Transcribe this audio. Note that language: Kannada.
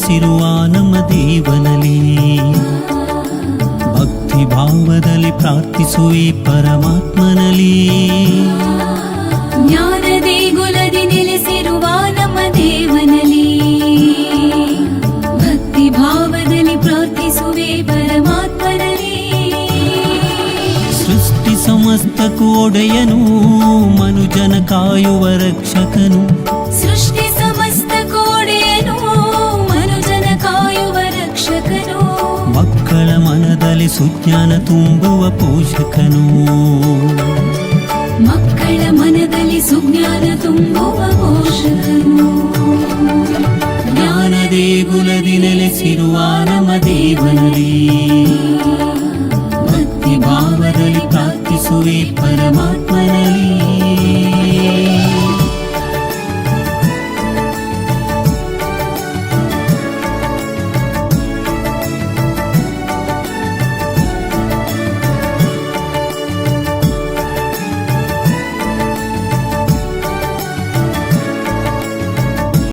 ನೆಲೆಸಿರುವ ನಮ್ಮ ದೇವನಲ್ಲಿ ಭಕ್ತಿ ಭಾವದಲ್ಲಿ ಪ್ರಾರ್ಥಿಸುವೆ ಪರಮಾತ್ಮನಲ್ಲಿ. ಜ್ಞಾನ ದೇಗುಲದಿ ನೆಲೆಸಿರುವ ನಮ್ಮ ದೇವನಲ್ಲಿ ಭಕ್ತಿ ಭಾವದಲ್ಲಿ ಪ್ರಾರ್ಥಿಸುವೆ ಪರಮಾತ್ಮನಲ್ಲಿ. ಸೃಷ್ಟಿ ಸಮಸ್ತಕ್ಕೂ ಒಡೆಯನು, ಮನುಜನ ಕಾಯುವ ರಕ್ಷಕನು. ಸೃಷ್ಟಿ ಸಮಸ್ತ ಕೋಡೆಯನು, ಮನುಜನ ಕಾಯುವ ರಕ್ಷಕನು. ಮಕ್ಕಳ ಮನದಲ್ಲಿ ಸುಜ್ಞಾನ ತುಂಬುವ ಪೋಷಕನು. ಮಕ್ಕಳ ಮನದಲ್ಲಿ ಸುಜ್ಞಾನ ತುಂಬುವ ಪೋಷಕನು. ಜ್ಞಾನ ದೇಗುಲದಿ ನೆಲೆಸಿರುವ ನಮ್ಮ ದೇವನಲ್ಲಿ ಭಕ್ತಿ ಭಾವದಲ್ಲಿ ಪ್ರಾರ್ಥಿಸುವೆ ಪರಮಾತ್ಮನಲ್ಲಿ.